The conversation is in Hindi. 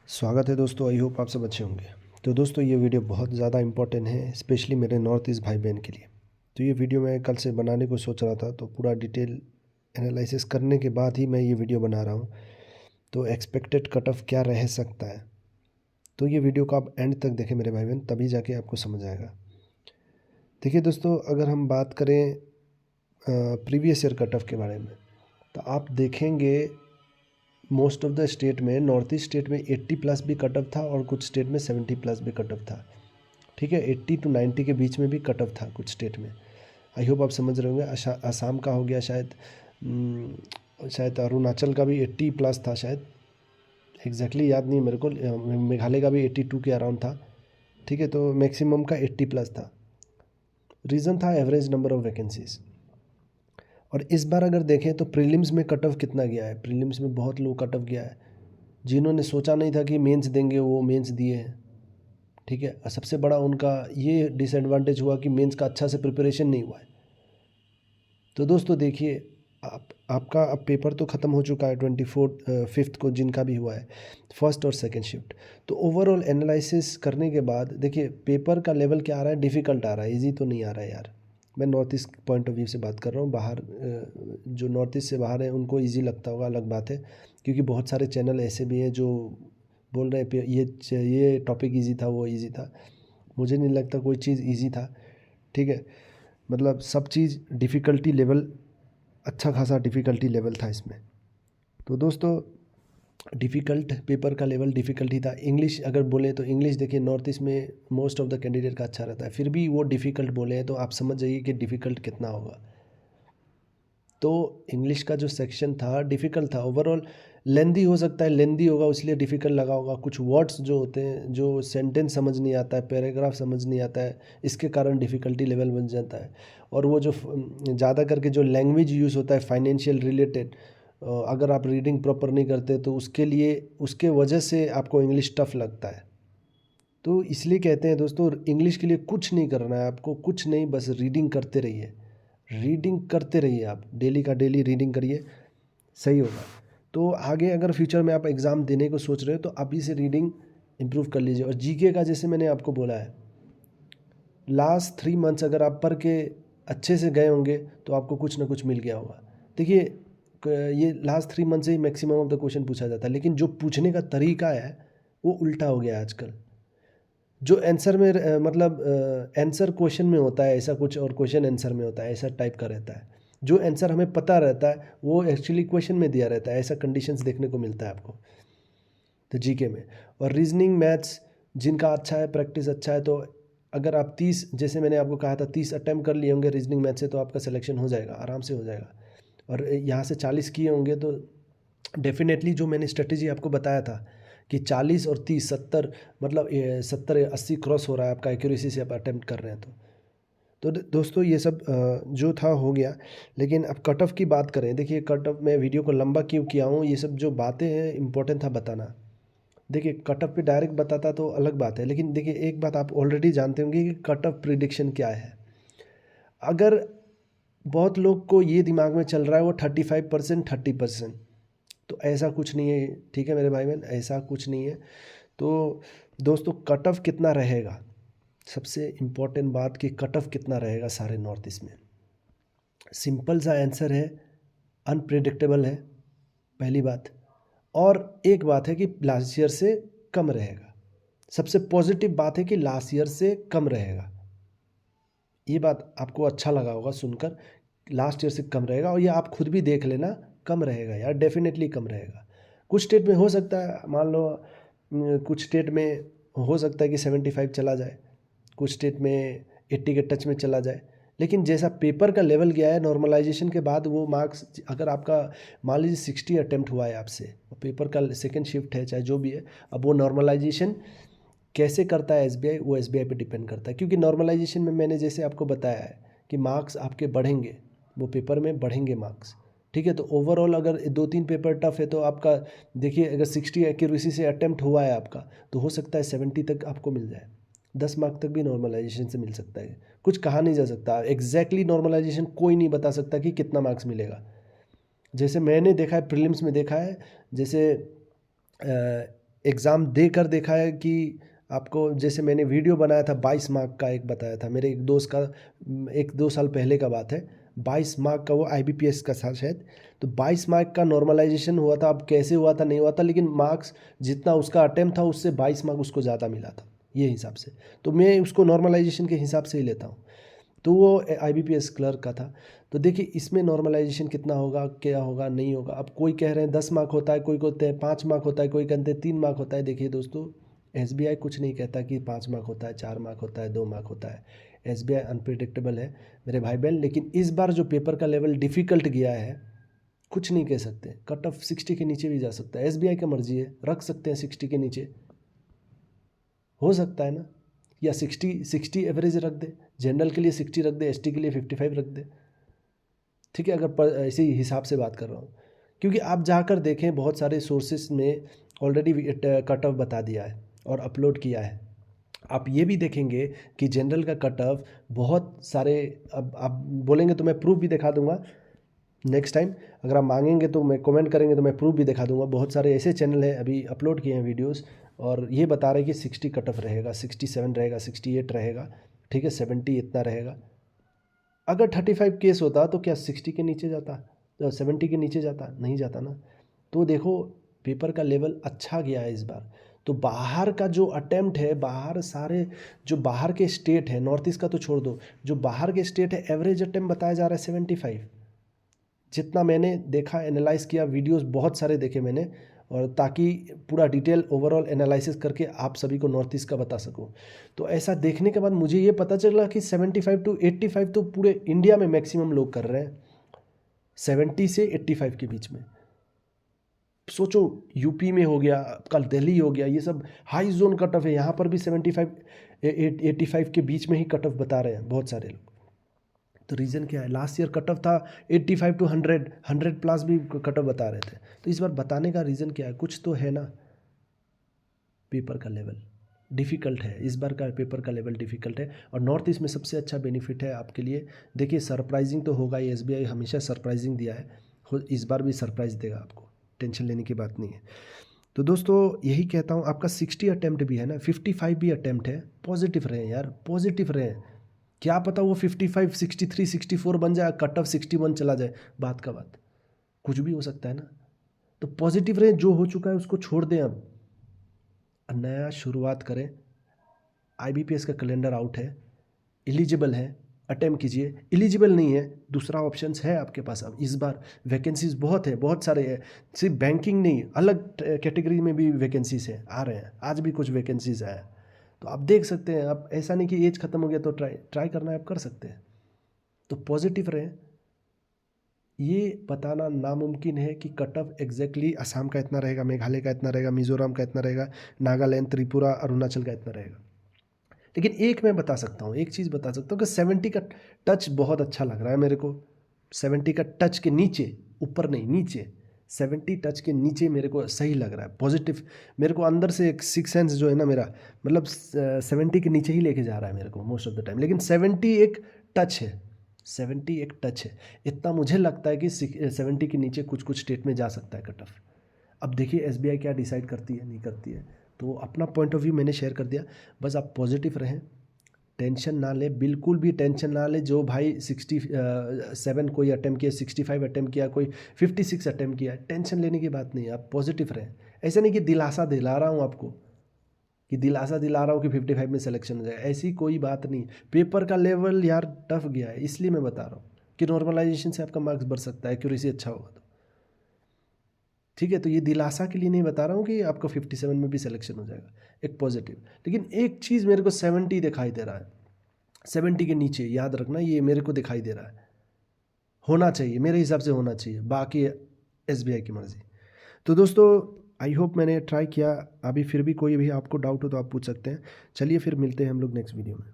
स्वागत है दोस्तों। आई होप आप सब अच्छे होंगे। तो दोस्तों ये वीडियो बहुत ज़्यादा इम्पोर्टेंट है, स्पेशली मेरे नॉर्थ ईस्ट भाई बहन के लिए। तो ये वीडियो मैं कल से बनाने को सोच रहा था, तो पूरा डिटेल एनालिसिस करने के बाद ही मैं ये वीडियो बना रहा हूँ। तो एक्सपेक्टेड कट ऑफ क्या रह सकता है, तो ये वीडियो को आप एंड तक देखें मेरे भाई बहन, तभी जाके आपको समझ आएगा। देखिए दोस्तों, अगर हम बात करें प्रीवियस ईयर कट ऑफ के बारे में, तो आप देखेंगे मोस्ट ऑफ द स्टेट में, नॉर्थ ईस्ट स्टेट में 80 प्लस भी कट ऑफ था और कुछ स्टेट में 70 प्लस भी कट ऑफ था। ठीक है, 80 to 90 के बीच में भी कट ऑफ था कुछ स्टेट में। आई होप आप समझ रहे होंगे। असम का हो गया शायद अरुणाचल का भी 80 प्लस था शायद, एग्जैक्टली याद नहीं मेरे को। मेघालय का भी 82 के अराउंड था। ठीक है, तो मैक्सिमम का 80 प्लस था। रीज़न था एवरेज नंबर ऑफ वैकेंसीज। और इस बार अगर देखें तो प्रीलिम्स में कट ऑफ कितना गया है, प्रीलिम्स में बहुत लो कट ऑफ गया है। जिन्होंने सोचा नहीं था कि मेंस देंगे वो मेंस दिए हैं। ठीक है, और सबसे बड़ा उनका ये डिसएडवांटेज हुआ कि मेंस का अच्छा से प्रिपरेशन नहीं हुआ है। तो दोस्तों देखिए, आपका अब पेपर तो ख़त्म हो चुका है 5th को, जिनका भी हुआ है फर्स्ट और सेकंड शिफ्ट। तो ओवरऑल एनालिसिस करने के बाद देखिए पेपर का लेवल क्या आ रहा है, डिफ़िकल्ट आ रहा है, इजी तो नहीं आ रहा है यार। मैं north east point of view से बात कर रहा हूँ। बाहर जो नॉर्थ ईस्ट से बाहर है उनको ईजी लगता होगा, अलग बात है, क्योंकि बहुत सारे चैनल ऐसे भी हैं जो बोल रहे हैं ये टॉपिक ईजी था, वो ईजी था। मुझे नहीं लगता कोई चीज़ ईजी था। ठीक है, मतलब सब चीज़ डिफ़िकल्टी लेवल, अच्छा खासा डिफ़िकल्टी लेवल था इसमें। तो दोस्तों डिफ़िकल्ट पेपर का लेवल डिफ़िकल्ट ही था। इंग्लिश अगर बोले तो इंग्लिश देखिए नॉर्थ ईस्ट में मोस्ट ऑफ द कैंडिडेट का अच्छा रहता है, फिर भी वो डिफ़िकल्ट बोले हैं, तो आप समझ जाइए कि डिफ़िकल्ट कितना होगा। तो इंग्लिश का जो सेक्शन था डिफ़िकल्ट था। ओवरऑल लेंदी हो सकता है, लेंदी होगा इसलिए डिफ़िकल्ट लगा होगा। कुछ वर्ड्स जो होते हैं, जो सेंटेंस समझ नहीं आता है, पैराग्राफ समझ नहीं आता है, इसके कारण डिफ़िकल्टी लेवल बन जाता है। और वो जो ज़्यादा करके जो लैंग्वेज यूज़ होता है फाइनेंशियल रिलेटेड, अगर आप रीडिंग प्रॉपर नहीं करते तो उसके लिए, उसके वजह से आपको इंग्लिश टफ लगता है। तो इसलिए कहते हैं दोस्तों, इंग्लिश के लिए कुछ नहीं करना है आपको, कुछ नहीं, बस रीडिंग करते रहिए, रीडिंग करते रहिए। आप डेली का डेली रीडिंग करिए, सही होगा। तो आगे अगर फ्यूचर में आप एग्ज़ाम देने को सोच रहे हो तो अभी से रीडिंग इम्प्रूव कर लीजिए। और जीके का जैसे मैंने आपको बोला है, लास्ट 3 मंथ्स अगर आप पढ़ के अच्छे से गए होंगे तो आपको कुछ ना कुछ मिल गया होगा। देखिए ये लास्ट 3 मंथ से ही मैक्सिमम ऑफ द क्वेश्चन पूछा जाता है, लेकिन जो पूछने का तरीका है वो उल्टा हो गया है आजकल। जो आंसर में मतलब आंसर क्वेश्चन में होता है ऐसा कुछ, और क्वेश्चन आंसर में होता है ऐसा टाइप का रहता है। जो आंसर हमें पता रहता है वो एक्चुअली क्वेश्चन में दिया रहता है, ऐसा कंडीशंस देखने को मिलता है आपको तो जीके में। और रीजनिंग मैथ्स जिनका अच्छा है, प्रैक्टिस अच्छा है, तो अगर आप 30, जैसे मैंने आपको कहा था 30 अटैम्प्ट कर लिए होंगे रीजनिंग मैथ से, तो आपका सिलेक्शन हो जाएगा, आराम से हो जाएगा। और यहाँ से 40 किए होंगे तो डेफिनेटली जो मैंने स्ट्रेटेजी आपको बताया था कि 40 और 30 70, मतलब 70-80 क्रॉस हो रहा है आपका एक्यूरेसी से आप अटैम्प्ट कर रहे हैं। तो दोस्तों ये सब जो था हो गया। लेकिन अब कट ऑफ की बात करें, देखिए कट ऑफ, मैं वीडियो को लंबा क्यों किया हूँ, ये सब जो बातें हैं इंपॉर्टेंट था बताना। देखिए कट ऑफ पे डायरेक्ट बताता तो अलग बात है, लेकिन देखिए एक बात आप ऑलरेडी जानते होंगे कि कट ऑफ प्रिडिक्शन क्या है। अगर बहुत लोग को ये दिमाग में चल रहा है वो 35%, 30%, तो ऐसा कुछ नहीं है। ठीक है मेरे भाई बहन, ऐसा कुछ नहीं है। तो दोस्तों कट ऑफ कितना रहेगा, सबसे इम्पोर्टेंट बात कि कट ऑफ कितना रहेगा सारे नॉर्थ ईस्ट में। सिंपल सा आंसर है, अनप्रेडिक्टेबल है, पहली बात। और एक बात है कि लास्ट ईयर से कम रहेगा। सबसे पॉजिटिव बात है कि लास्ट ईयर से कम रहेगा। ये बात आपको अच्छा लगा होगा सुनकर, लास्ट ईयर से कम रहेगा। और ये आप खुद भी देख लेना, कम रहेगा यार, डेफिनेटली कम रहेगा। कुछ स्टेट में हो सकता है, मान लो कुछ स्टेट में हो सकता है कि 75 चला जाए, कुछ स्टेट में 80 के टच में चला जाए। लेकिन जैसा पेपर का लेवल गया है नॉर्मलाइजेशन के बाद, वो मार्क्स अगर आपका मान लीजिए 60 अटेम्प्ट हुआ है आपसे, पेपर का सेकंड शिफ्ट है चाहे जो भी है, अब वो नॉर्मलाइजेशन कैसे करता है एसबीआई, वो एसबीआई पे डिपेंड करता है। क्योंकि नॉर्मलाइजेशन में मैंने जैसे आपको बताया है कि मार्क्स आपके बढ़ेंगे, वो पेपर में बढ़ेंगे मार्क्स। ठीक है, तो ओवरऑल अगर 2-3 पेपर टफ है तो आपका देखिए, अगर 60 एक्यूरेसी से अटेम्प्ट हुआ है आपका, तो हो सकता है 70 तक आपको मिल जाए, 10 मार्क तक भी नॉर्मलाइजेशन से मिल सकता है। कुछ कहा नहीं जा सकता एग्जैक्टली, नॉर्मलाइजेशन कोई नहीं बता सकता कि कितना मार्क्स मिलेगा। जैसे मैंने देखा है, प्रीलिम्स में देखा है, जैसे एग्ज़ाम दे कर देखा है कि आपको, जैसे मैंने वीडियो बनाया था 22 मार्क का, एक बताया था मेरे एक दोस्त का, 1-2 साल पहले का बात है, 22 मार्क का वो IBPS का था शायद। तो 22 मार्क का नॉर्मलाइजेशन हुआ था, अब कैसे हुआ था नहीं हुआ था, लेकिन मार्क्स जितना उसका अटेम्प्ट था उससे 22 मार्क उसको ज़्यादा मिला था, ये हिसाब से। तो मैं उसको नॉर्मलाइजेशन के हिसाब से ही लेता हूँ। तो वो IBPS क्लर्क का था। तो देखिए इसमें नॉर्मलाइजेशन कितना होगा, क्या होगा, नहीं होगा। अब कोई कह रहे हैं 10 मार्क होता है, कोई कहते हैं 5 मार्क होता है, कोई कहते हैं 3 मार्क होता है। देखिए दोस्तों, SBI कुछ नहीं कहता कि 5 मार्क होता है, 4 मार्क होता है, 2 मार्क होता है। SBI अनप्रिडिक्टेबल है मेरे भाई बहन। लेकिन इस बार जो पेपर का लेवल डिफ़िकल्ट गया है, कुछ नहीं कह सकते, कट ऑफ 60 के नीचे भी जा सकता है। SBI का मर्जी है, रख सकते हैं 60 के नीचे, हो सकता है ना, या 60 एवरेज रख दे, जनरल के लिए 60 रख दे, ST के लिए 55 रख दे। ठीक है, अगर इसी हिसाब से बात कर रहा हूँ, क्योंकि आप जाकर देखें बहुत सारे सोर्सेस में ऑलरेडी कट ऑफ बता दिया है और अपलोड किया है। आप ये भी देखेंगे कि जनरल का कट ऑफ बहुत सारे, अब आप बोलेंगे तो मैं प्रूफ भी दिखा दूंगा नेक्स्ट टाइम, अगर आप मांगेंगे तो मैं कमेंट करेंगे तो मैं प्रूफ भी दिखा दूंगा। बहुत सारे ऐसे चैनल हैं अभी अपलोड किए हैं वीडियोस, और ये बता रहे हैं कि 60 कट ऑफ रहेगा, 67 रहेगा, 68 रहेगा, ठीक है, 70 इतना रहेगा। अगर 35 केस होता तो क्या 60 के नीचे जाता, 70 के नीचे जाता? नहीं जाता ना। तो देखो पेपर का लेवल अच्छा गया है इस बार। तो बाहर का जो अटेम्प्ट है, बाहर सारे जो बाहर के स्टेट है, नॉर्थ ईस्ट का तो छोड़ दो, जो बाहर के स्टेट है, एवरेज अटेम्प्ट बताया जा रहा है 75। जितना मैंने देखा, एनालाइज किया, वीडियोस बहुत सारे देखे मैंने, और ताकि पूरा डिटेल ओवरऑल एनालिसिस करके आप सभी को नॉर्थ ईस्ट का बता सकूं। तो ऐसा देखने के बाद मुझे ये पता चला कि 75 टू 85 तो पूरे इंडिया में मैक्सिमम लोग कर रहे हैं, 70 से 85 के बीच में। सोचो यूपी में हो गया, कल दिल्ली हो गया, ये सब हाई जोन कट ऑफ है, यहाँ पर भी 75 85 के बीच में ही कट ऑफ बता रहे हैं बहुत सारे लोग। तो रीज़न क्या है? लास्ट ईयर कट ऑफ था 85 टू 100 प्लस भी कट ऑफ बता रहे थे। तो इस बार बताने का रीज़न क्या है? कुछ तो है ना, पेपर का लेवल डिफ़िकल्ट है, इस बार का पेपर का लेवल डिफ़िकल्ट है। और नॉर्थ ईस्ट में सबसे अच्छा बेनिफिट है आपके लिए, देखिए सरप्राइजिंग तो होगा ही, SBI हमेशा सरप्राइजिंग दिया है, इस बार भी सरप्राइज़ देगा आपको, टेंशन लेने की बात नहीं है। तो दोस्तों यही कहता हूँ, आपका 60 अटैम्प्ट भी है ना, 55 भी अटैम्प्ट है, पॉजिटिव रहें यार, पॉजिटिव रहें। क्या पता वो 55, 63, 64 बन जाए, कट ऑफ 61 चला जाए, बात का बात, कुछ भी हो सकता है ना। तो पॉजिटिव रहें, जो हो चुका है उसको छोड़ दें, अब नया शुरुआत करें। IBPS का कैलेंडर आउट है, एलिजिबल है, अटेम्प्ट कीजिए। एलिजिबल नहीं है, दूसरा ऑप्शंस है आपके पास। अब इस बार वैकेंसीज बहुत है, बहुत सारे हैं, सिर्फ बैंकिंग नहीं, अलग कैटेगरी में भी वैकेंसीज है, आ रहे हैं, आज भी कुछ वैकेंसीज आया। तो आप देख सकते हैं, आप ऐसा नहीं कि एज खत्म हो गया तो ट्राई करना है, आप कर सकते हैं। तो पॉजिटिव रहें। ये बताना नामुमकिन है कि कट ऑफ एग्जैक्टली असम का इतना रहेगा, मेघालय का इतना रहेगा, मिजोरम का इतना रहेगा, नागालैंड, त्रिपुरा, अरुणाचल का इतना रहेगा। लेकिन एक मैं बता सकता हूँ, एक चीज़ बता सकता हूँ कि 70 का टच बहुत अच्छा लग रहा है मेरे को। 70 का टच के नीचे, ऊपर नहीं, नीचे 70 टच के नीचे मेरे को सही लग रहा है, पॉजिटिव। मेरे को अंदर से एक सिक्स सेंस जो है ना मेरा, मतलब 70 के नीचे ही लेके जा रहा है मेरे को मोस्ट ऑफ द टाइम। लेकिन 70 एक टच है, 70 एक टच है, इतना मुझे लगता है कि 70 के नीचे कुछ कुछ स्टेट में जा सकता है कट ऑफ। अब देखिए SBI क्या डिसाइड करती है, नहीं करती है। तो अपना पॉइंट ऑफ व्यू मैंने शेयर कर दिया, बस आप पॉजिटिव रहें, टेंशन ना ले, बिल्कुल भी टेंशन ना ले। जो भाई 67 कोई अटैम्प्ट किया, 65 अटैम्प्ट किया, कोई 56 अटैम्प्ट किया, टेंशन लेने की बात नहीं है, आप पॉजिटिव रहें। ऐसा नहीं कि दिलासा दिला रहा हूँ आपको, कि दिलासा दिला रहा हूँ कि 55 में सिलेक्शन हो जाए, ऐसी कोई बात नहीं। पेपर का लेवल यार टफ गया है, इसलिए मैं बता रहा हूँ कि नॉर्मलाइजेशन से आपका मार्क्स बढ़ सकता है, एक्यूरेसी अच्छा होगा तो। ठीक है, तो ये दिलासा के लिए नहीं बता रहा हूँ कि आपको 57 में भी सिलेक्शन हो जाएगा, एक पॉजिटिव। लेकिन एक चीज़ मेरे को 70 दिखाई दे रहा है, 70 के नीचे याद रखना, ये मेरे को दिखाई दे रहा है, होना चाहिए, मेरे हिसाब से होना चाहिए, बाकी SBI की मर्ज़ी। तो दोस्तों आई होप मैंने ट्राई किया, अभी फिर भी कोई भी आपको डाउट हो तो आप पूछ सकते हैं। चलिए फिर मिलते हैं हम लोग नेक्स्ट वीडियो में।